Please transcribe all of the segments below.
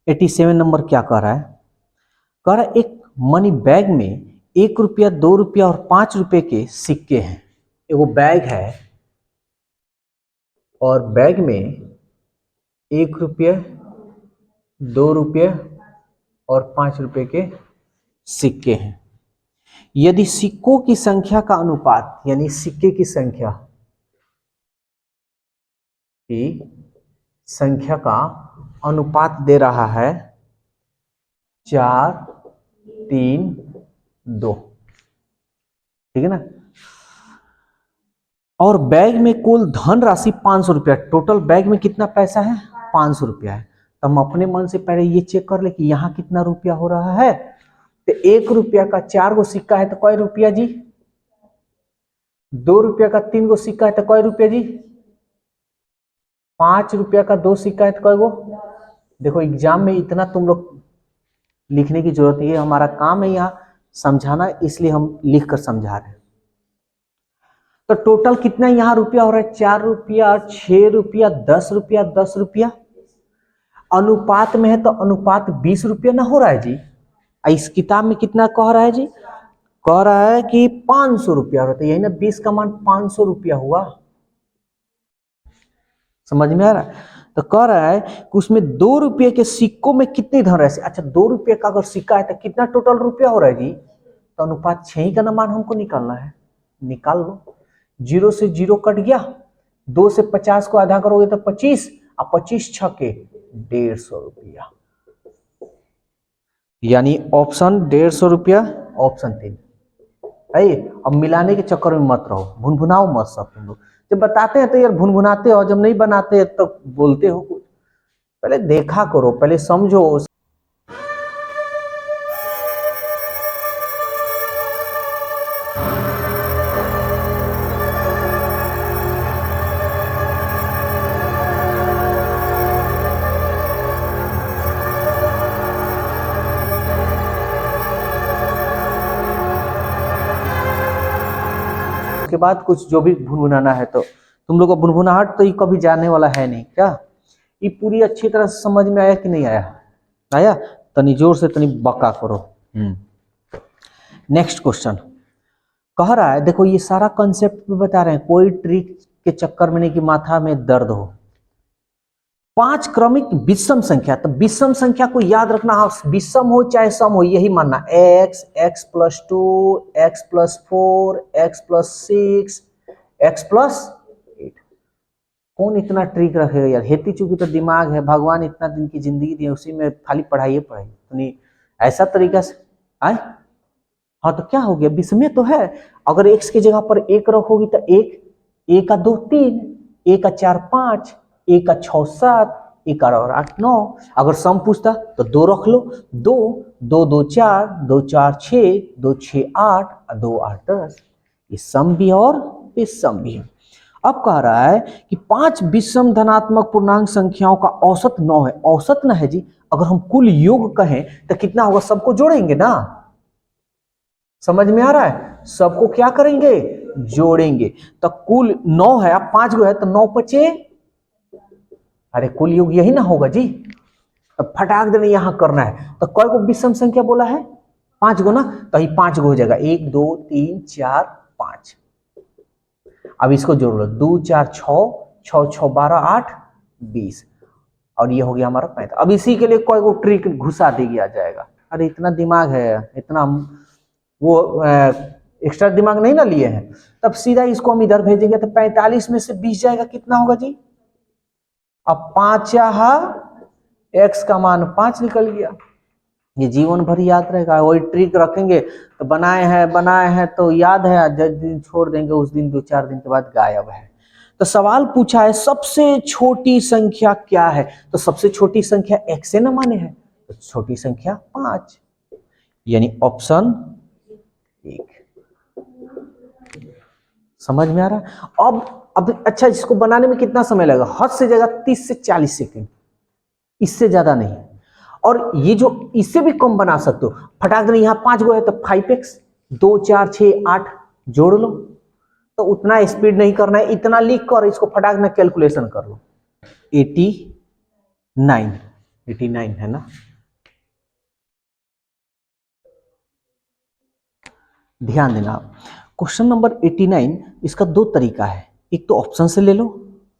87 number क्या कह रहा है? कह रहा है एक मनी बैग में 1 रुपया, 2 रुपया और 5 रुपए के सिक्के हैं। वो बैग है और बैग में 1 रुपया, 2 रुपये और 5 रुपए के सिक्के हैं। यदि सिक्कों की संख्या का अनुपात, यानी सिक्के की संख्या का अनुपात दे रहा है 4, 3, 2, ठीक है ना। और बैग में कुल धन राशि 500 रुपया, टोटल बैग में कितना पैसा है? 500 रुपया है। तो हम अपने मन से पहले ये चेक कर ले कि यहाँ कितना रुपया हो रहा है। तो 1 रुपया का 4 गो सिक्का है तो कई रुपया जी? 2 रुपया का 3 गो सिक्का है तो कई रुपया जी? 5 रुपया का 2 सिक्का है तो कई गो? देखो एग्जाम में इतना तुम लोग लिखने की जरूरत नहीं है, हमारा काम है यहाँ समझाना, इसलिए हम लिख कर समझा रहे हैं। तो टोटल कितना यहाँ रुपया हो रहा है? 4 रुपया, 6 रुपया, 10 रुपया, 10 रुपया। अनुपात में है तो अनुपात 20 रुपया ना हो रहा है जी। इस किताब में कितना कह रहा है जी? कह रहा है कि 500 रुपया हो रहा है, यही ना 20 का मान 500 रुपया हुआ। समझ में आ रहा है? तो कह रहा है कि उसमें 2 रुपये के सिक्कों में कितनी धनराशि। अच्छा 2 रुपये का अगर सिक्का है तो कितना टोटल रुपया हो रहा है जी? तो अनुपात 6 ही का ना मान हमको निकालना है, निकाल लो। 0 से 0 कट गया, 2 से 50 को आधा करोगे तो 25, और 25 छके 150 रुपया, यानी ऑप्शन 150 रुपया, ऑप्शन 3 है। अब मिलाने के चक्कर में मत रहो, भुनभुनाओ मत सब तुम लोग। जब बताते हैं तो यार भुनभुनाते हो, जब नहीं बनाते तो बोलते हो कुछ। पहले देखा करो, पहले समझो। उसके बाद कुछ जो भी भुनभुनाना है, तो तुम लोग का भुनभुनाहट तो ये कभी जाने वाला है नहीं क्या? ये पूरी अच्छी तरह से समझ में आया कि नहीं आया? आया? तनी जोर से तनी बका करो। नेक्स्ट क्वेश्चन कह रहा है, देखो ये सारा कंसेप्ट बता रहे हैं, कोई ट्रिक के चक्कर में नहीं कि माथा में दर्द हो। 5 क्रमिक विषम संख्या, तो विषम संख्या को याद रखना, विषम हो चाहे सम हो, यही मानना। x, x+2, x+4, x+6, x+8। कौन इतना ट्रिक रखेगा यार? हेती चूंकि तो दिमाग है, भगवान इतना दिन की जिंदगी दी, उसी में खाली पढ़ाई पढ़ाई, तो नहीं ऐसा तरीका से आए। हाँ तो क्या हो गया? विषम तो है। अगर x की जगह पर 1 रखोगी तो 1 का 2 3, 1 का 4 5, 1 का 6 7, 1 का 8 9। अगर सम पूछता तो 2 रख लो, 2 2 2 4, 2 4 6, 2 6 8, 2 8 10। ये सम भी और विषम भी है। अब कह रहा है कि 5 विषम धनात्मक पूर्णांक संख्याओं का औसत 9 है। औसत ना है जी, अगर हम कुल योग कहें तो कितना होगा? सबको जोड़ेंगे ना। समझ में आ रहा है? सबको क्या करेंगे? जोड़ेंगे। तो कुल 9 है, अब 5 गो है तो 9 5, अरे कुल योग यही ना होगा जी। अब फटाक देने यहां करना है तो कई गो विषम संख्या बोला है? 5 गो ना, तो ये 5 गो हो जाएगा। 1 2 3 4 5। अब इसको जोड़ लो, 2 4 6, 6 6 12 8 20, और ये हो गया हमारा 35। अब इसी के लिए कोई को ट्रिक घुसा देगी आ जाएगा। अरे इतना दिमाग है, इतना वो एक्स्ट्रा दिमाग नहीं ना लिए हैं। तब सीधा इसको हम इधर भेजेंगे तो 45 में से 20 जाएगा, कितना होगा जी? अब 5 x का मान 5 निकल गया। ये जीवन भर याद रहेगा। वही ट्रिक रखेंगे तो बनाए हैं तो याद है, जिस दिन छोड़ देंगे उस दिन 2-4 दिन के बाद गायब है। तो सवाल पूछा है सबसे छोटी संख्या क्या है? तो सबसे छोटी संख्या x से न माने है, तो छोटी संख्या 5, यानी ऑप्शन 1। समझ में आ रहा है? अब अच्छा, इसको बनाने में कितना समय लगेगा? हद से ज्यादा 30 से 40 सेकंड, इससे ज्यादा नहीं। और ये जो इससे भी कम बना सकते हो, फटाक देने यहाँ 5 गो है तो 5x, 2 4 6 8 जोड़ लो। तो उतना स्पीड नहीं करना है, इतना लिख कर इसको फटाक में कैलकुलेशन कर लो। 89 89 है ना। ध्यान देना, क्वेश्चन नंबर 89 इसका दो तरीका है, एक तो ऑप्शन से ले लो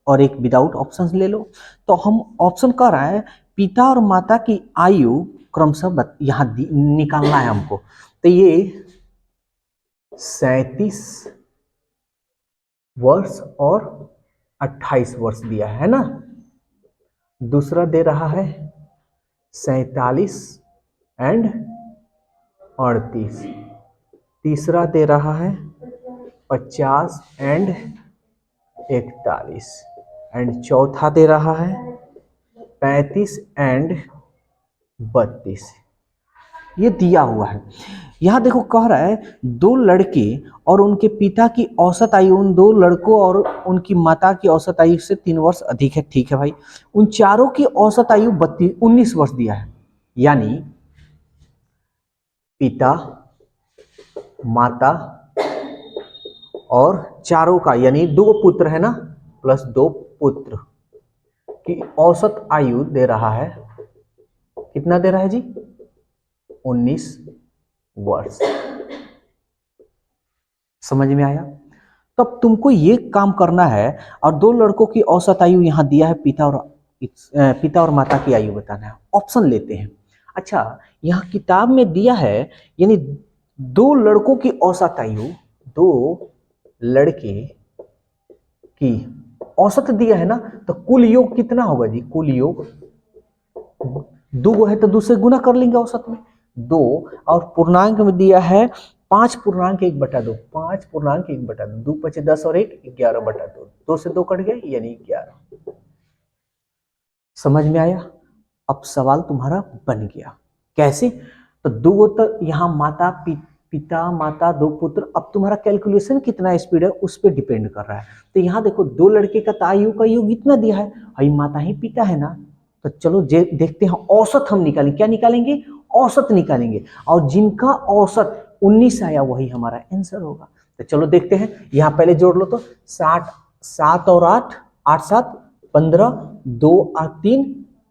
और एक विदाउट ऑप्शन से ले लो। तो हम ऑप्शन कह रहा है पिता और माता की आयु क्रमशः यहाँ निकालना है हमको। तो ये 37 वर्ष और 28 वर्ष दिया है ना। दूसरा दे रहा है 47 एंड 38। तीसरा दे रहा है 50 एंड 41 एंड चौथा दे रहा है 35 एंड 32। ये दिया हुआ है। यहां देखो कह रहा है दो लड़के और उनके पिता की औसत आयु उन दो लड़कों और उनकी माता की औसत आयु से 3 वर्ष अधिक है। ठीक है भाई, उन चारों की औसत आयु 19 वर्ष दिया है। यानी पिता, माता और चारों का, यानी दो पुत्र है ना, प्लस दो पुत्र की औसत आयु दे रहा है, कितना दे रहा है जी? 19 वर्ष। समझ में आया? तब तुमको ये काम करना है और दो लड़कों की औसत आयु यहां दिया है, पिता और माता की आयु बताना है। ऑप्शन लेते हैं। अच्छा, यहां किताब में दिया है यानी दो लड़कों की औसत आयु, दो लड़के की औसत दिया है ना, तो कुल योग कितना होगा जी? कुल योग दो है तो 2 से गुना कर लेंगे औसत में, 2। और पूर्णांक में दिया है 5.1/2, 5.1/2, 2 × 5 = 10 और 1 11/2, 2 से 2 कट गए यानी 11। समझ में आया? अब सवाल तुम्हारा बन गया। कैसे? तो दो तो यहाँ पिता माता दो पुत्र। अब तुम्हारा कैलकुलेशन कितना स्पीड है उस पर डिपेंड कर रहा है। तो यहाँ देखो दो लड़के का आयु का योग इतना दिया है, भाई माता ही पिता है ना, तो चलो देखते हैं औसत हम निकालेंगे। क्या निकालेंगे? औसत निकालेंगे। और जिनका औसत 19 आया वही हमारा आंसर होगा। तो चलो देखते हैं। यहाँ पहले जोड़ लो तो 60, 7 और 8, 8 7 15, 2 और 3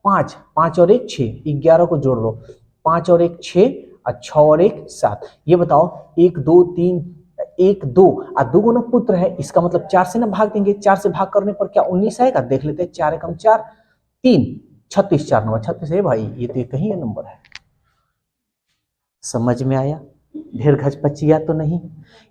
5, 5 और 1 6, 11 को जोड़ लो, 5 और 1 6 और 6 और 1 7। ये बताओ 1 2 3 1 2 और 2 गुना पुत्र है, इसका मतलब 4 से ना भाग देंगे। 4 से भाग करने पर क्या 19 आएगा? देख लेते हैं। 4 एकम 4, 3 36, 4 9 36 है भाई। ये तो कहीं ये नंबर है। समझ में आया? ढेर घचपचिया तो नहीं।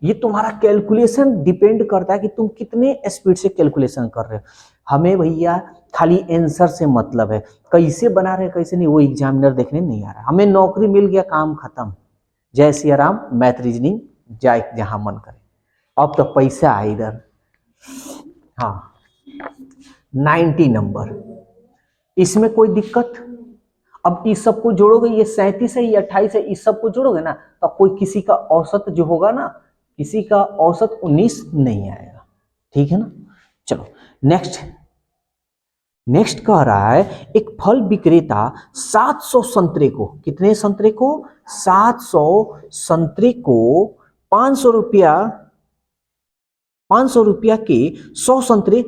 ये तुम्हारा कैलकुलेशन डिपेंड करता है कि तुम कितने स्पीड से कैलकुलेशन कर रहे हो। हमें भैया खाली आंसर से मतलब है, कैसे बना रहे कैसे नहीं वो एग्जामिनर देखने नहीं आ रहा। हमें नौकरी मिल गया, काम खत्म। जय सिया राम, मैथ रीजनिंग जाए जहां मन करे। अब तो पैसा है इधर। हाँ 90 नंबर, इसमें कोई दिक्कत? अब इस सबको जोड़ोगे, ये 37 है, ये 28 है, इस सबको जोड़ोगे ना तो कोई किसी का औसत जो होगा ना, किसी का औसत 19 नहीं आएगा। ठीक है ना? चलो नेक्स्ट कह रहा है एक फल विक्रेता 700 संतरे को, कितने संतरे को? 700 संतरे को 500 रुपया के 100 संतरे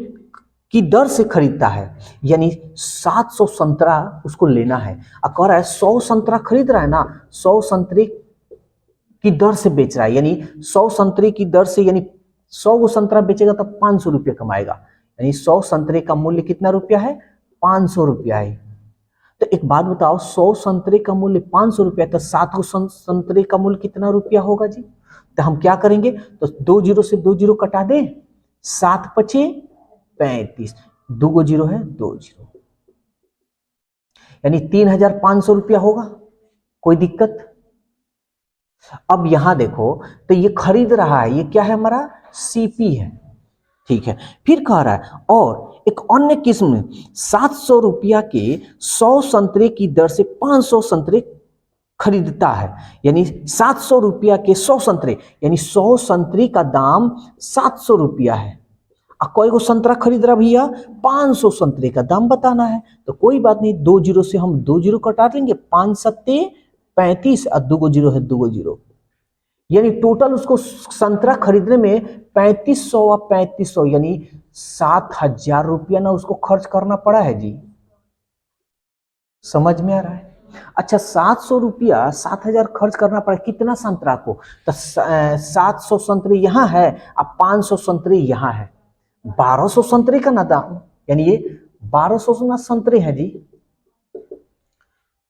की दर से खरीदता है। यानी 700 संतरा उसको लेना है और कह रहा है 100 संतरा खरीद रहा है ना, 100 संतरे की दर से बेच रहा है। यानी 100 संतरे की दर से, यानी 100 को संतरा बेचेगा तो 500 रुपया कमाएगा। यानी 100 संतरे का मूल्य कितना रुपया है? 500 रुपया है। तो एक बात बताओ, 100 संतरे का मूल्य 500 रुपया, तो 7 को संतरे का मूल्य कितना रुपया होगा जी? तो हम क्या करेंगे, तो 2 जीरो से 2 जीरो कटा दें, 7 पचे 35, 2 जीरो है 2 जीरो, यानी 3500 रुपया होगा। कोई दिक्कत? अब यहां देखो तो ये खरीद रहा है, ये क्या है हमारा? सीपी है। ठीक है, फिर कह रहा है और एक अन्य किस्म में 700 रुपया के 100 संतरे की दर से 500 संतरे खरीदता है। यानी 700 रुपया के 100 संतरे, यानी 100 संतरे का दाम 700 रुपया है। कोई को संतरा खरीद रहा भैया? 500 संतरे का दाम बताना है। तो कोई बात नहीं, 2 जीरो से हम 2 जीरो कटा लेंगे, 5 सत्ते 35 और 2 जीरो है 2 जीरो, यानी टोटल उसको संतरा खरीदने में 3500 और 3500 यानी 7000 रुपया ना उसको खर्च करना पड़ा है जी। समझ में आ रहा है? अच्छा, 700 रुपया 7,000 खर्च करना पड़ा कितना संतरा को, तो 700 संतरे यहाँ है और 500 संतरे यहाँ है, 1200 संतरे का ना दाम, यानी ये 1200 ना संतरे हैं जी।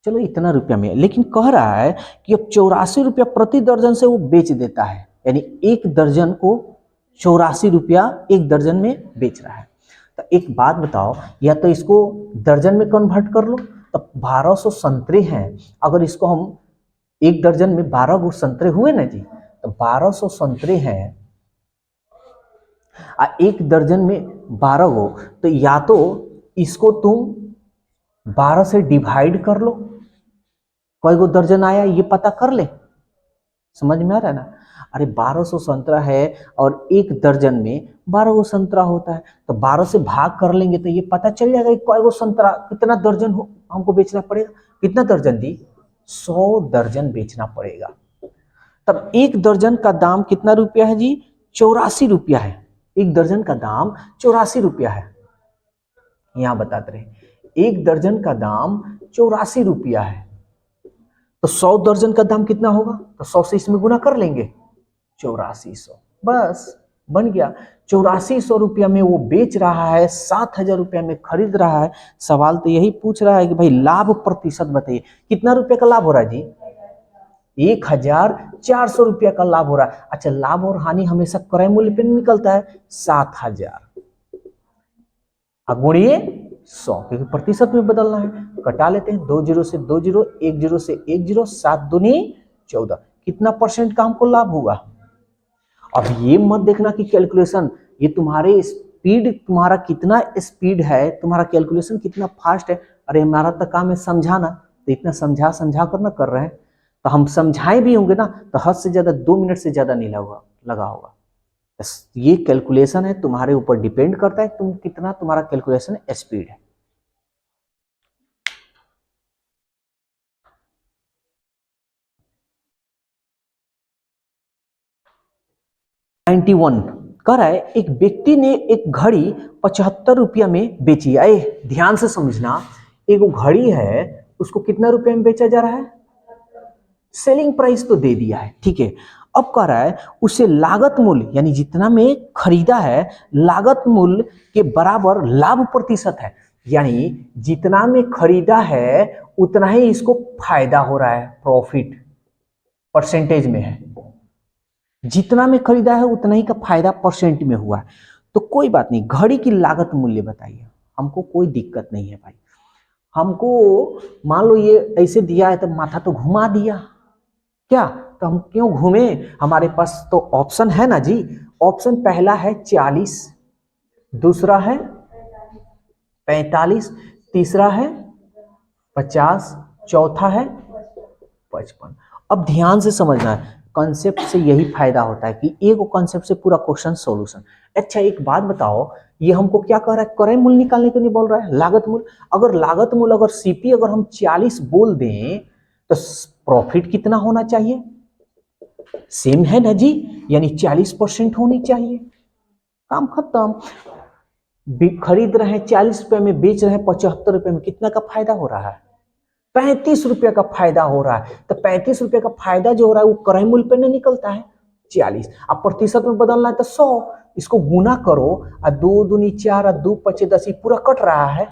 चलो इतना रुपया में, लेकिन कह रहा है कि अब 84 रुपया प्रति दर्जन से वो बेच देता है, यानी एक दर्जन को 84 रुपया एक दर्जन में बेच रहा है। तो एक बात बताओ, या तो इसको दर्जन में कन्वर्ट कर लो, तो 1200 संतरे हैं, अगर इसको हम एक दर्जन में 12 गो संतरे हुए ना जी, तो 1200 संतरे हैं एक दर्जन में 12 गो, तो या तो इसको तुम 12 से डिवाइड कर लो, कई गो दर्जन आया ये पता कर ले। समझ में आ रहा है ना? अरे 1200 संतरा है और एक दर्जन में 12 गो संतरा होता है, तो 12 से भाग कर लेंगे तो ये पता चल जाएगा कि कई गो संतरा, कितना दर्जन हो हमको बेचना पड़ेगा। कितना दर्जन दी? 100 दर्जन बेचना पड़ेगा। तब एक दर्जन का दाम कितना रुपया है जी? 84 रुपया है। एक दर्जन का दाम 84 रुपया है। यहां बताते रहे एक दर्जन का दाम 84 रुपया है, तो 100 दर्जन का दाम कितना होगा? तो 100 से इसमें गुना कर लेंगे, 8400, बस बन गया। 8400 रुपया में वो बेच रहा है, 7,000 रुपया में खरीद रहा है। सवाल तो यही पूछ रहा है कि भाई लाभ प्रतिशत बताइए, कितना रुपये का लाभ हो रहा है जी? 1,400 रुपया का लाभ हो रहा है। अच्छा, लाभ और हानि हमेशा क्रय मूल्य पे निकलता है, 7,000 गुणिए 100, क्योंकि प्रतिशत में बदलना है। कटा लेते हैं, 2 जीरो से 2 जीरो, 1 जीरो से 1 जीरो, 7 दूनी 14, कितना परसेंट का हमको लाभ होगा? अब ये मत देखना कि कैलकुलेशन, ये तुम्हारे स्पीड, तुम्हारा कितना स्पीड है, तुम्हारा कैलकुलेशन कितना फास्ट है। अरे हमारा तो काम है समझाना, तो इतना समझा समझा कर ना कर रहे हैं, तो हम समझाए भी होंगे ना तो हद से ज्यादा 2 मिनट से ज्यादा नहीं लगा होगा। ये कैलकुलेशन है, तुम्हारे ऊपर डिपेंड करता है तुम कितना, तुम्हारा कैलकुलेशन स्पीड है। कह रहा है एक व्यक्ति ने एक घड़ी 75 रुपया में बेची। आए ध्यान से समझना, एक घड़ी है उसको कितना रुपया में बेचा जा रहा है? सेलिंग प्राइस तो दे दिया है, ठीक है। अब कह रहा है उसे लागत मूल्य, यानी जितना में खरीदा है लागत मूल्य के बराबर लाभ प्रतिशत है, यानी जितना में खरीदा है उतना ही इसको फायदा हो रहा है, प्रॉफिट परसेंटेज में है। जितना में खरीदा है उतना ही का फायदा परसेंट में हुआ है। तो कोई बात नहीं, घड़ी की लागत मूल्य बताइए, हमको कोई दिक्कत नहीं है भाई। हमको मान लो ये ऐसे दिया है तो माथा तो घुमा दिया क्या, तो हम क्यों घूमे? हमारे पास तो ऑप्शन है ना जी। ऑप्शन पहला है 40, दूसरा है 45, तीसरा है 50, चौथा है 55। अब ध्यान से समझना है, कॉन्सेप्ट से यही फायदा होता है कि एक कॉन्सेप्ट से पूरा क्वेश्चन सॉल्यूशन। अच्छा एक बात बताओ, ये हमको क्या कह रहा है? क्रय मूल्य निकालने के लिए बोल रहा है, लागत मूल्य। अगर लागत मूल्य, अगर सीपी अगर हम 40 बोल दें तो प्रॉफिट कितना होना चाहिए? सेम है ना जी, यानी 40% होनी चाहिए। काम खत्म। खरीद रहे हैं 40 रुपए में, बेच रहे हैं 75 रुपए में, कितना का फायदा हो रहा है? 35 रुपये का फायदा हो रहा है। तो 35 रुपये का फायदा जो हो रहा है वो क्रय मूल्य पे नहीं निकलता है, 40। अब प्रतिशत में बदलना है तो 100, इसको गुना करो, और 2 दूनी 4 और 2 पचे 10, पूरा कट रहा है।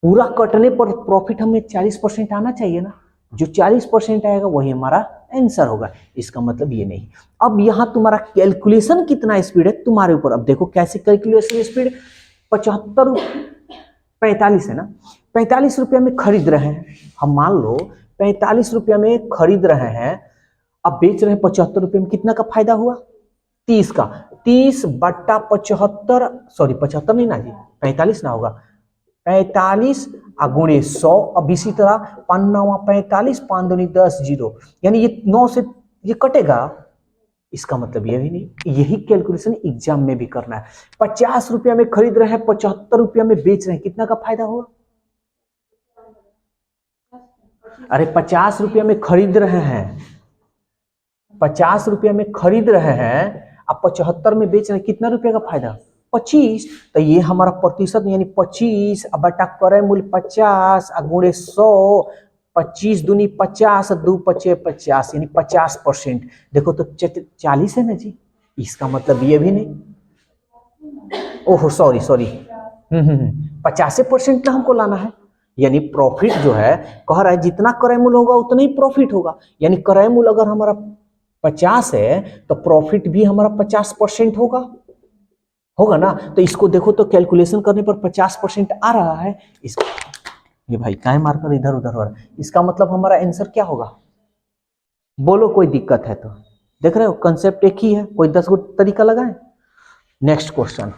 पूरा कटने पर प्रॉफिट हमें 40% आना चाहिए ना, जो 40% आएगा वही हमारा आंसर होगा। इसका मतलब ये नहीं। अब यहां तुम्हारा कैलकुलेशन कितना स्पीड है तुम्हारे ऊपर। अब देखो कैसे कैलकुलेशन स्पीड, 75 45 है ना, 45 रुपया में खरीद रहे हैं हम, मान लो 45 रुपया में खरीद रहे हैं, अब बेच रहे हैं 75 रुपये में, कितना का फायदा हुआ? 30 का। 30 बट्टा 75, सॉरी 75 नहीं ना जी, 45 ना होगा, 45 गुणे 100। अब इसी तरह 5 9 45, 5 दूनी 10 जीरो, यानी ये 9 से ये कटेगा। इसका मतलब ये भी नहीं, यही कैलकुलेशन एग्जाम में भी करना है। 50 रुपया में खरीद रहे हैं, 75 रुपया में बेच रहे हैं, कितना का फायदा हुआ? अरे 50 रुपया में खरीद रहे हैं, 50 रुपया में खरीद रहे हैं, अब 75 में बेच रहे हैं, कितना रुपया का फायदा? 25, तो ये हमारा प्रतिशत यानी 25 बटा क्रय मूल्य 50 गुणे 100, 25 दूनी 50 दू 25 50 यानी 50%। देखो तो 40 है ना जी, इसका मतलब ये भी नहीं, ओहो सॉरी सॉरी, 50% ना हमको लाना है, यानी प्रॉफिट जो है कह रहा है जितना क्रय मूल्य होगा उतना ही प्रॉफिट होगा, यानी क्रय मूल्य अगर हमारा 50 है तो प्रॉफिट भी हमारा 50% होगा, होगा ना। तो इसको देखो तो कैलकुलेशन करने पर 50% आ रहा है। इसको ये भाई काहे मारकर इधर उधर हो रहा है, इसका मतलब हमारा आंसर क्या होगा, बोलो कोई दिक्कत है तो। देख रहे हो कंसेप्ट एक ही है, कोई 10 गो तरीका लगाए। नेक्स्ट क्वेश्चन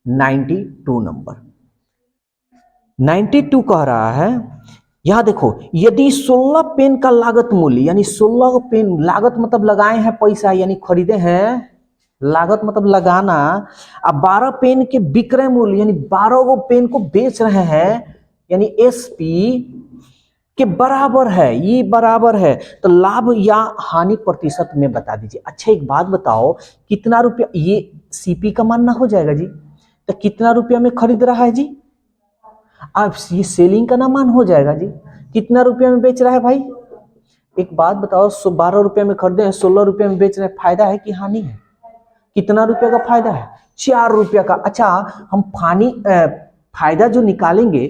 92 नंबर, 92 कह रहा है, यहां देखो यदि 16 पेन का लागत मूल्य, यानी 16 पेन, लागत मतलब लगाए हैं पैसा यानी खरीदे हैं, लागत मतलब लगाना, अब 12 पेन के विक्रय मूल्य यानी 12 गो पेन को बेच रहे हैं यानी एसपी के बराबर है, ये बराबर है, तो लाभ या हानि प्रतिशत में बता दीजिए। अच्छा एक बात बताओ, कितना रुपया, ये सीपी का मानना हो जाएगा जी, तो कितना रुपया में खरीद रहा है जी, अब ये सेलिंग का ना मान हो जाएगा जी, कितना रुपया में बेच रहा है भाई। एक बात बताओ, 12 रुपया में खरीदे हैं, 16 रुपया में बेच रहे हैं, फायदा है कि हानि है, कितना रुपया का फायदा है, 4 रुपया का। अच्छा हम फायदा जो निकालेंगे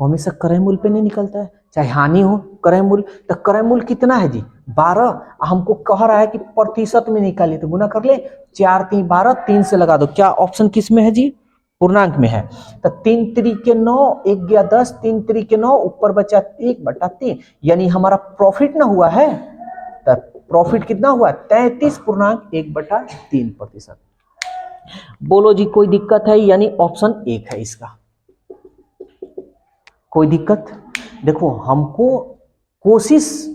वो हमेशा क्रय मूल्य पे नहीं निकलता है, चाहे हानि हो क्रय मूल्य, तो क्रय मूल्य कितना है जी 12, हमको कह रहा है कि प्रतिशत में निकालिए, तो गुना कर ले, 4 3 12, 3 से लगा दो, क्या ऑप्शन किस में है जी, पूर्णांक में है, तो 3 3 9, 1 गया 10, 3 3 9, ऊपर बचा 1/3, यानी हमारा प्रॉफिट ना हुआ है, तो प्रॉफिट कितना हुआ 33.1/3%। बोलो जी कोई दिक्कत है, यानी ऑप्शन एक है इसका, कोई दिक्कत। देखो हमको कोशिश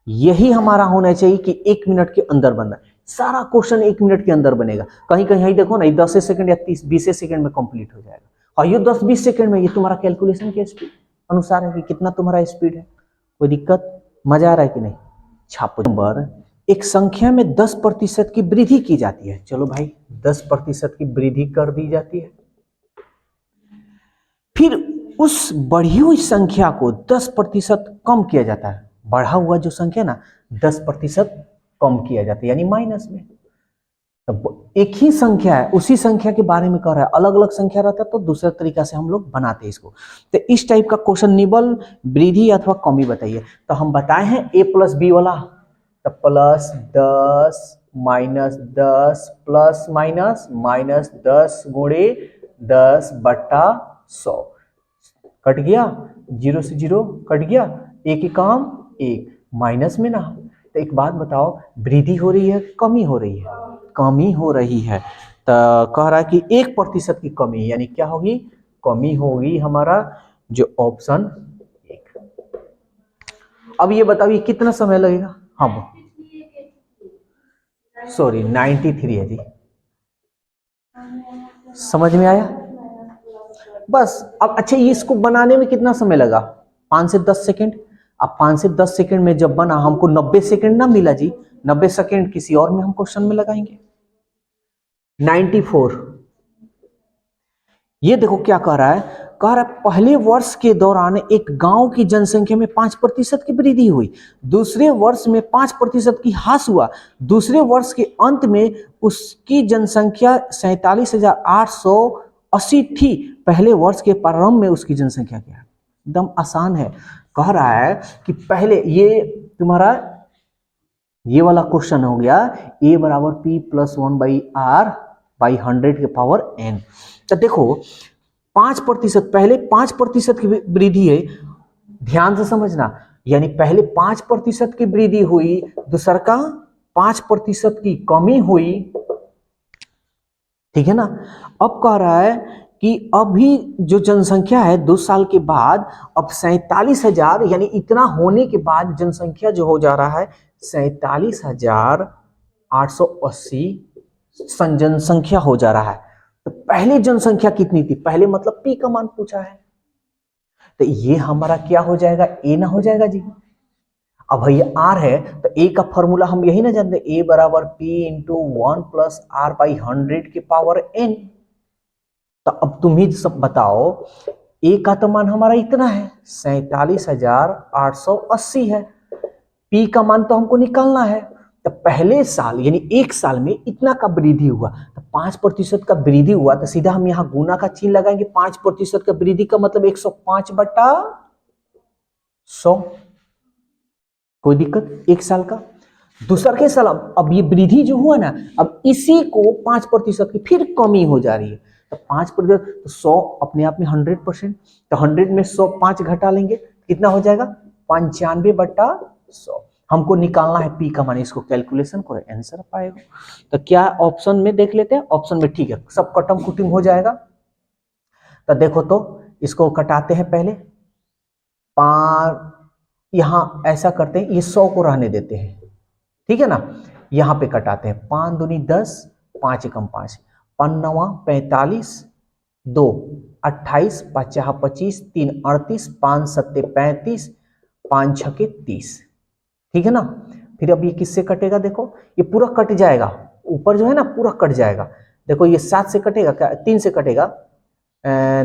यही हमारा होना चाहिए कि 1 मिनट के अंदर बनना है, सारा क्वेश्चन 1 मिनट के अंदर बनेगा, कहीं कहीं देखो ना 10 सेकंड या 30 20 सेकंड में कंप्लीट हो जाएगा, और ये 10-20 सेकंड में, ये तुम्हारा कैलकुलेशन के स्पीड अनुसार है कि कितना तुम्हारा स्पीड है। कोई दिक्कत, मजा आ रहा है कि नहीं। छापो नंबर, एक संख्या में 10% की वृद्धि की जाती है, चलो भाई 10% की वृद्धि कर दी जाती है, फिर उस बढ़ी हुई संख्या को 10% कम किया जाता है, बढ़ा हुआ जो संख्या ना 10% कम किया जाता है यानी माइनस में। तब एक ही संख्या है, उसी संख्या के बारे में कह रहा है, अलग अलग संख्या रहता है तो दूसरे तरीका से हम लोग बनाते हैं इसको। तो इस टाइप का क्वेश्चन निबल वृद्धि अथवा कमी बताइए, तो हम बताए हैं a+b वाला, तो +10 -10 प्लस माइनस -10 गुणे 10/100, कट गया, 0 से 0 कट गया, एक ही काम एक, माइनस में ना। तो एक बात बताओ, वृद्धि हो रही है कमी हो रही है, कमी हो रही है, तो कह रहा है कि 1% की कमी, यानी क्या होगी, कमी होगी हमारा जो ऑप्शन एक। अब ये बताओ ये कितना समय लगेगा, हाँ सॉरी 93 है जी, समझ में आया बस। अब अच्छा ये इसको बनाने में कितना समय लगा, 5 से 10 सेकंड। अब 5 से 10 सेकंड में जब बना, हमको 90 सेकंड ना मिला जी, 90 सेकंड किसी और में हम क्वेश्चन में लगाएंगे। 94, ये देखो क्या कह रहा है, कह रहा है पहले वर्ष के दौरान एक गांव की जनसंख्या में 5% की वृद्धि हुई, दूसरे वर्ष में 5% की ह्रास हुआ, दूसरे वर्ष के अंत में उसकी जनसंख्या 47,880 थी, पहले वर्ष के प्रारंभ में उसकी जनसंख्या क्या है। एकदम आसान है, कह रहा है कि पहले ये तुम्हारा ये वाला क्वेश्चन हो गया, a = p + 1/r/100 के पावर n। तो देखो 5%, पहले 5% की वृद्धि है, ध्यान से समझना, यानी पहले 5% की वृद्धि हुई, दूसरा का 5% की कमी हुई, ठीक है ना। अब कह रहा है कि अभी जो जनसंख्या है 2 साल के बाद, अब 47,000, यानी इतना होने के बाद जनसंख्या जो हो जा रहा है 47,880 जनसंख्या हो जा रहा है। तो पहले जनसंख्या कितनी थी, पहले मतलब पी का मान पूछा है, तो ये हमारा क्या हो जाएगा, ए ना हो जाएगा जी। अब भाई आर है तो ए का फॉर्मूला हम यही ना जानते, ए बराबर पी इंटू 1+r/100 की पावर n। तो अब तुम ही सब बताओ, ए का तो मान हमारा इतना है 47,880 है, पी का मान तो हमको निकालना है। तो पहले साल यानी एक साल में इतना का वृद्धि हुआ, तो 5% का वृद्धि हुआ, तो सीधा हम यहाँ गुना का चिन्ह लगाएंगे। 5% का वृद्धि का मतलब 105/100। कोई दिक्कत? एक साल का। दूसरा के साल अब ये वृद्धि जो हुआ ना, अब इसी को 5% की फिर कमी हो जा रही है। तो 5% तो 100 अपने आप में 100%, तो 100 में 100 5 घटा लेंगे, कितना हो जाएगा 95/100। हमको निकालना है पी का मान, इसको कैलकुलेशन करो, आंसर पाएगा। तो क्या ऑप्शन में देख लेते हैं, ऑप्शन में ठीक है, सब कटम कुटिम हो जाएगा। तो देखो तो इसको कटाते हैं पहले, 5 यहां ऐसा करते हैं, ये 100 को रहने देते हैं, ठीक है ना। यहां पे कटाते हैं, 5 दूनी 10, 5 एकम 5, 5 नवा 45, 2 28, 5 25, 3 38, 5 7 35, 5 6 30, ठीक है ना। फिर अब ये किससे कटेगा, देखो ये पूरा कट जाएगा, ऊपर जो है ना पूरा कट जाएगा। देखो ये 7 से कटेगा क्या, 3 से कटेगा,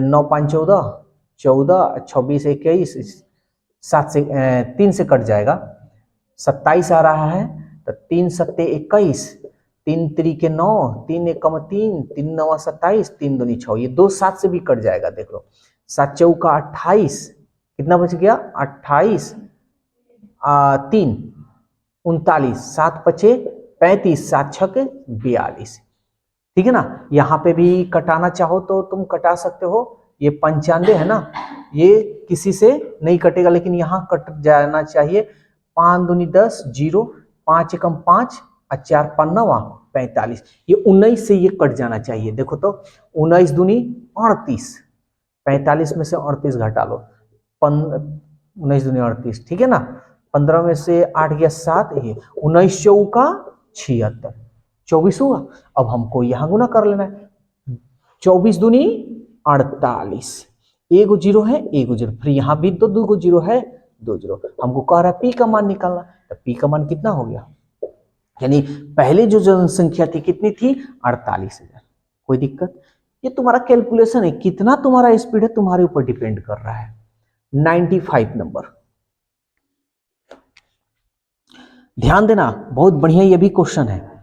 9 5 14, 14 26 21, 7 से 3 से कट जाएगा, 27 आ रहा है, तो 3 7 21, 3 3 9, 3 1 3, 3 9 27, 3 दूनी 6, ये 2 7 से भी कट जाएगा। देख लो 7 चौका 28, कितना बच गया 28, 3 39, 7 5 35, 7 6 42, ठीक है ना। यहाँ पे भी कटाना चाहो तो तुम कटा सकते हो, ये 95 है ना, ये किसी से नहीं कटेगा, लेकिन यहाँ कट जाना चाहिए। 5 दूनी 10, 0, 5 एकम 5, 4 5 9 45, ये 19 से ये कट जाना चाहिए। देखो तो 19 दूनी 38, 45 में से 38 घटा लो, 19 दूनी 38, ठीक है ना। 15 में से 8 गया 7, ये 19 चौका 76, 24 हुआ। अब हमको यहाँ गुना कर लेना है, 24 दूनी 48, एक जीरो है, एक जीरो, फिर यहाँ भी दो गो जीरो है, 2 जीरो। हमको कह रहा है पी का मान निकालना, तो पी का मान कितना हो गया, यानी पहले जो जनसंख्या थी कितनी थी 48,000। कोई दिक्कत? ये तुम्हारा कैलकुलेशन है, कितना तुम्हारा स्पीड है तुम्हारे ऊपर डिपेंड कर रहा है। 95 नंबर, ध्यान देना, बहुत बढ़िया ये भी क्वेश्चन है।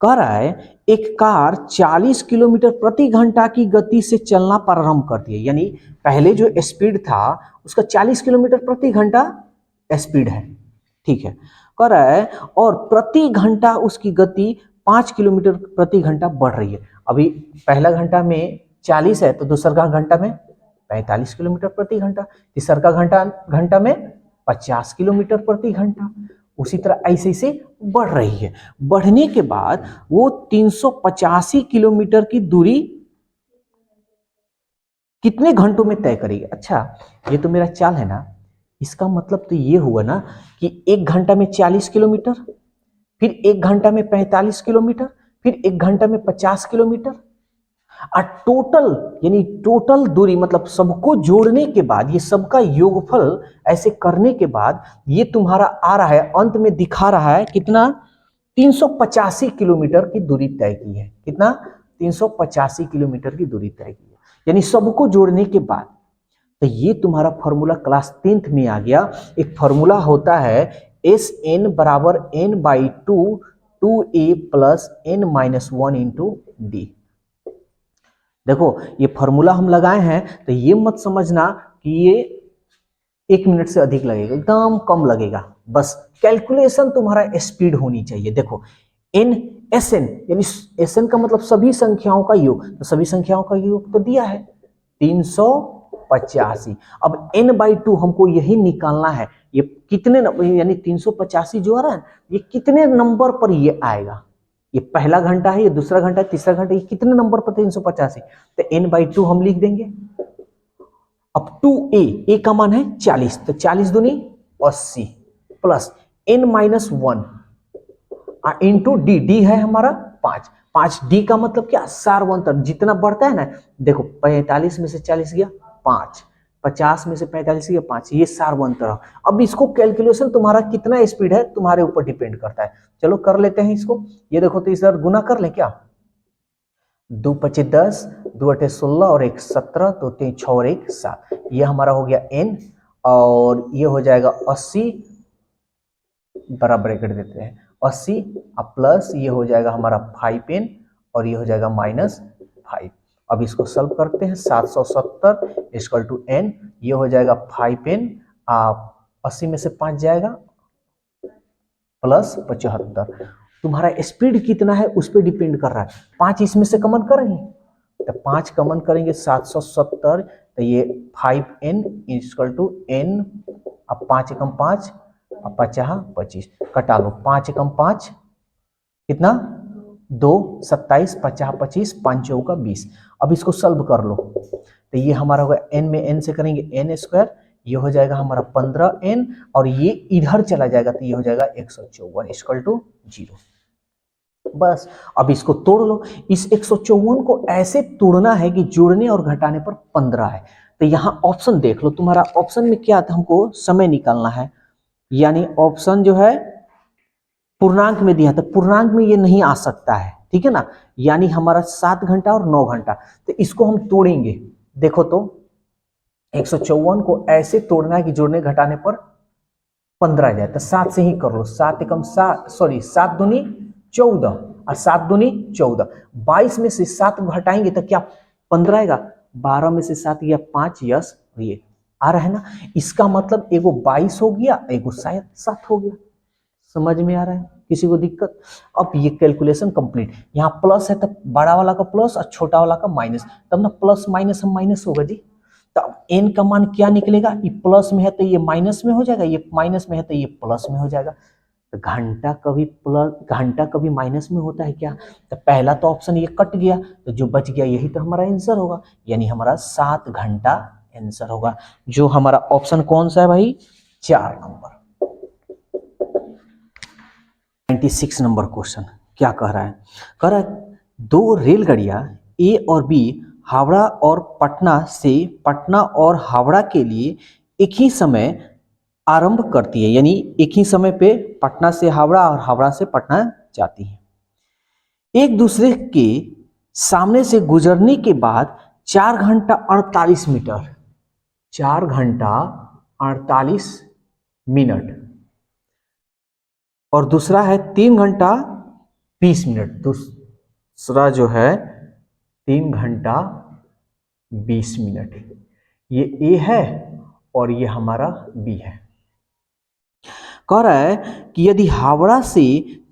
कह रहा है एक कार 40 किलोमीटर प्रति घंटा की गति से चलना प्रारंभ करती है, यानी पहले जो स्पीड था उसका 40 किलोमीटर प्रति घंटा स्पीड है, ठीक है। कह रहा है और प्रति घंटा उसकी गति 5 किलोमीटर प्रति घंटा बढ़ रही है। अभी पहला घंटा में 40 है, तो दूसरा घंटा में 45 किलोमीटर प्रति घंटा, तीसरा घंटा में 50 किलोमीटर प्रति घंटा। उसी तरह ऐसे ऐसे बढ़ रही है। बढ़ने के बाद वो 385 किलोमीटर की दूरी कितने घंटों में तय करेगी। अच्छा, ये तो मेरा चाल है ना, इसका मतलब तो ये हुआ ना कि 1 घंटा में 40 किलोमीटर, फिर 1 घंटा में 45 किलोमीटर, फिर 1 घंटा में 50 किलोमीटर, और टोटल यानी टोटल दूरी मतलब सबको जोड़ने के बाद, ये सबका योगफल ऐसे करने के बाद ये तुम्हारा आ रहा है, अंत में दिखा रहा है कितना 385 किलोमीटर की दूरी तय की है। कितना 385 किलोमीटर की दूरी तय की है, यानी सबको जोड़ने के बाद। तो ये तुम्हारा फॉर्मूला क्लास 10th में आ गया। एक फॉर्मूला होता है SN बराबर n/2 2a plus n-1 into D. देखो ये फॉर्मूला हम लगाए हैं, तो ये मत समझना कि ये 1 मिनट से अधिक लगेगा, एकदम कम लगेगा। बस कैलकुलेशन तुम्हारा स्पीड होनी चाहिए। देखो एन एस एन, यानी एस एन का मतलब सभी संख्याओं का योग, तो सभी संख्याओं का योग तो दिया है 385। अब n/2 हमको यही निकालना है, ये कितने यानी 385 जो आ रहा है ये कितने नंबर पर ये आएगा। ये पहला घंटा है, ये दूसरा घंटा है, तीसरा घंटा, ये कितने नंबर पर 385, तो n/2 हम लिख देंगे। अब 2a का मान है 40, तो 40 दूनी 80 प्लस n-1 इंटू डी है हमारा 5 डी का मतलब क्या, सारवंतर जितना बढ़ता है ना। देखो 45 में से 40 गया 5, 50 में से 45 या 5, ये सार्वंतर। अब इसको कैलकुलेशन तुम्हारा कितना स्पीड है तुम्हारे ऊपर डिपेंड करता है। चलो कर लेते हैं इसको। ये देखो तो इस बार गुना कर ले क्या, 2 25 10, 2 8 16 और 1 17, तो 3 6 और 1 7, ये हमारा हो गया n। और ये हो जाएगा 80, बराबर ब्रैकेट देते हैं 80, अब प्लस ये हो जाएगा हमारा 5n और ये हो जाएगा -5। अब इसको सॉल्व करते हैं, 770 इक्वल टू n, ये हो जाएगा 5n, 80 में से 5 जाएगा प्लस 75। तुम्हारा स्पीड कितना है उस पर डिपेंड कर रहा है। 5 इसमें से कॉमन करेंगे तो 5 कॉमन करेंगे 770, तो ये 5n इक्वल टू n, अब 5 एकम 5, अब 50 25, कटा लो, 5 एकम 5 कितना 2 27, 50 25, 5 चौका 20। अब इसको सॉल्व कर लो, तो ये हमारा होगा n में n से करेंगे n स्क्वायर, ये हो जाएगा हमारा 15n और ये इधर चला जाएगा तो ये हो जाएगा 154 इक्वल टू 0। बस अब इसको तोड़ लो। इस 154 को ऐसे तोड़ना है कि जोड़ने और घटाने पर 15 है। तो यहां ऑप्शन देख लो, तुम्हारा ऑप्शन में क्या था, हमको समय निकालना है, यानी ऑप्शन जो है पूर्णांक में दिया था, पूर्णांक में ये नहीं आ सकता है, ठीक है ना, यानी हमारा 7 घंटा और 9 घंटा। तो इसको हम तोड़ेंगे, देखो तो 154 को ऐसे तोड़ना है कि जोड़ने घटाने पर 15 जाए, तो 7 से ही कर लो, 7 एकम 7, सॉरी 7 दूनी 14 और 7 दूनी 14, 22 में से 7 घटाएंगे तो क्या 15 आएगा, 12 में से 7 गया 5, यस ये आ रहा है ना। इसका मतलब एगो 22 हो गया, एगो शायद 7 हो गया। समझ में आ रहा है किसी को दिक्कत? अब ये कैलकुलेशन कंप्लीट, यहाँ प्लस है तो बड़ा वाला का प्लस और छोटा वाला का माइनस, तब ना प्लस माइनस हम माइनस होगा जी। तो अब n का मान क्या निकलेगा, ये प्लस में है तो ये माइनस में हो जाएगा, ये माइनस में है तो ये प्लस में हो जाएगा। तो घंटा कभी प्लस, घंटा कभी माइनस में होता है क्या? तो पहला तो ऑप्शन ये कट गया, तो जो बच गया यही तो हमारा आंसर होगा, यानी हमारा 7 घंटा आंसर होगा। जो हमारा ऑप्शन कौन सा है भाई, 4 नंबर। 96 नंबर क्वेश्चन क्या कह रहा है, कह रहा है 2 रेलगाड़ियां ए और बी हावड़ा और पटना और हावड़ा के लिए एक ही समय आरंभ करती है, यानी एक ही समय पे पटना से हावड़ा और हावड़ा से पटना जाती है। एक दूसरे के सामने से गुजरने के बाद 4 घंटा 48 मीटर, 4 घंटा 48 मिनट, और दूसरा है 3 घंटा 20 मिनट, दूसरा जो है 3 घंटा 20 मिनट। ये ए है और ये हमारा बी है। कह रहा है कि यदि हावड़ा से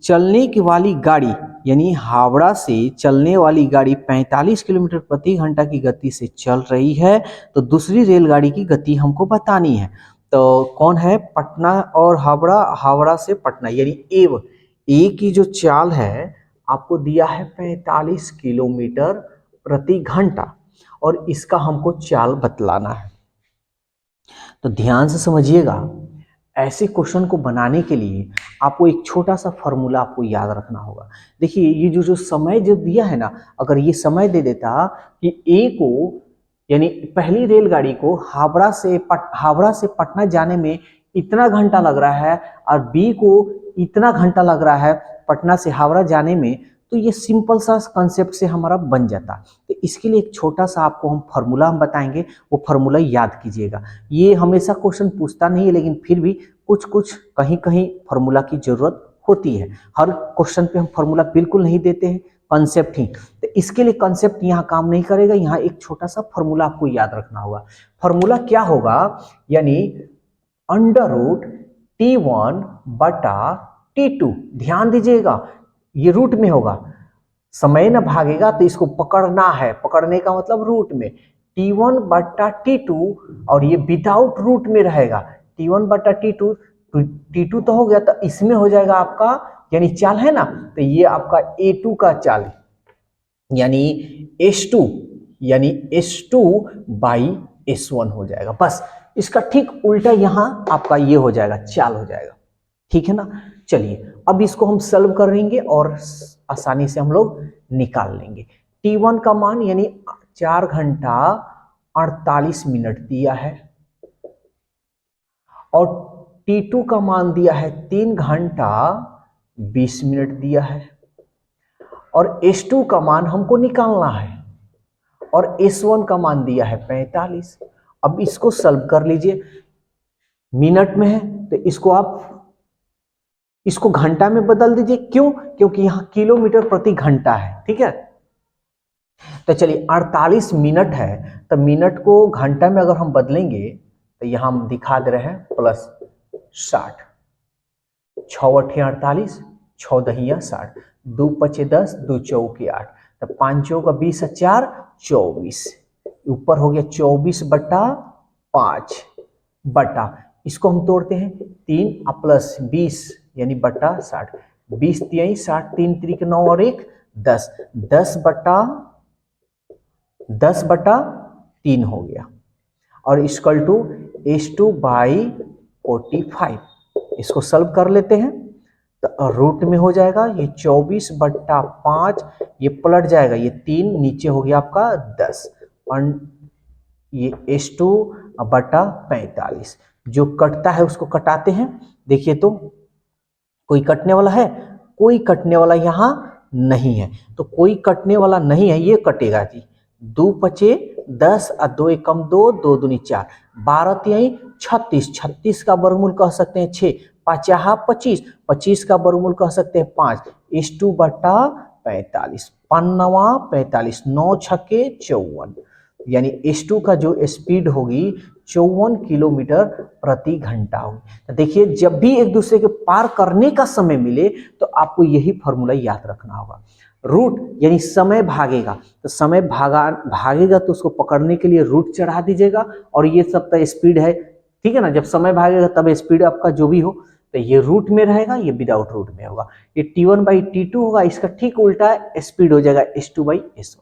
चलने की वाली गाड़ी, यानी हावड़ा से चलने वाली गाड़ी 45 किलोमीटर प्रति घंटा की गति से चल रही है, तो दूसरी रेलगाड़ी की गति हमको बतानी है। तो कौन है, पटना और हावड़ा, हावड़ा से पटना, यानी ए की जो चाल है आपको दिया है 45 किलोमीटर प्रति घंटा, और इसका हमको चाल बतलाना है। तो ध्यान से समझिएगा, ऐसे क्वेश्चन को बनाने के लिए आपको एक छोटा सा फॉर्मूला आपको याद रखना होगा। देखिए ये जो समय जो दिया है ना, अगर ये समय दे देता कि ए को, यानी पहली रेलगाड़ी को हावड़ा से पटना जाने में इतना घंटा लग रहा है और बी को इतना घंटा लग रहा है पटना से हावड़ा जाने में, तो ये सिंपल सा कंसेप्ट से हमारा बन जाता। तो इसके लिए एक छोटा सा आपको हम फॉर्मूला हम बताएंगे, वो फॉर्मूला याद कीजिएगा। ये हमेशा क्वेश्चन पूछता नहीं है, लेकिन फिर भी कुछ कुछ कहीं कहीं फॉर्मूला की जरूरत होती है। हर क्वेश्चन पे हम फॉर्मूला बिल्कुल नहीं देते हैं, कंसेप्ट ही। तो इसके लिए कंसेप्ट यहाँ काम नहीं करेगा, यहाँ एक छोटा सा फॉर्मूला आपको याद रखना होगा। फॉर्मूला क्या होगा, यानी √T1 बटा T2। ध्यान दीजिएगा, ये रूट में होगा, समय न भागेगा तो इसको पकड़ना है, पकड़ने का मतलब रूट में, T1 बटा T2, और ये विदाउट रूट में रहेगा, T1 बटा T2, T2 तो हो गया, तो इसमें हो जाएगा आपका, यानी चाल है ना, तो ये आपका A2 का चाल, यानी S2, यानी S2 बाई S1 हो जाएगा। बस इसका ठीक उल्टा यहां आपका ये हो जाएगा, चाल हो जाएगा, ठीक है ना। चलिए अब इसको हम सॉल्व करेंगे और आसानी से हम लोग निकाल लेंगे। T1 का मान यानी 4 घंटा 48 मिनट दिया है और T2 का मान दिया है 3 घंटा 20 मिनट दिया है और S2 का मान हमको निकालना है और S1 का मान दिया है 45। अब इसको सॉल्व कर लीजिए, मिनट में है तो इसको घंटा में बदल दीजिए। क्यों? क्योंकि यहां किलोमीटर प्रति घंटा है, ठीक है। तो चलिए 48 मिनट है तो मिनट को घंटा में अगर हम बदलेंगे तो यहां हम दिखा दे रहे हैं प्लस 60, 6 अठे 48, 6 दहिया 60, 2 पचे 10, 2 चौके 8, तो 5 चौका 20, 4 24, ऊपर हो गया 24/5 बटा, इसको हम तोड़ते हैं 3 प्लस 20 यानी बटा 60, 20 तिहाई 60, 3 त्रिक 9 और 1 10, 10/3 हो गया और इक्वल टू S2/45। इसको सॉल्व कर लेते हैं तो रूट में हो जाएगा ये 24/5, ये पलट जाएगा, ये 3 नीचे हो गया आपका 10 और ये S2/45। जो कटता है उसको कटाते हैं, देखिए तो कोई कटने वाला है, कोई कटने वाला यहाँ नहीं है, तो कोई कटने वाला नहीं है, ये कटेगा जी। 2 पचे 10 और 2 एकम 2, 2 दूनी 4, 12 तिहाई 36, 36 का वर्गमूल कह सकते हैं 6, 5 25, 25 का वर्गमूल कह सकते हैं 5, S2/45, 5 45, 9 छक्के 54, यानी S2 का जो स्पीड होगी 54 किलोमीटर प्रति घंटा होगी। तो देखिए जब भी एक दूसरे के पार करने का समय मिले तो आपको यही फॉर्मूला याद रखना होगा। रूट यानी समय भागेगा, तो समय भागेगा तो उसको पकड़ने के लिए रूट चढ़ा दीजिएगा और ये सब तो स्पीड है, ठीक है ना। जब समय भागेगा तब स्पीड आपका जो भी हो तो ये रूट में रहेगा, ये विदाउट रूट में होगा। ये T1/T2 होगा, इसका ठीक उल्टा स्पीड हो जाएगा S2/S1।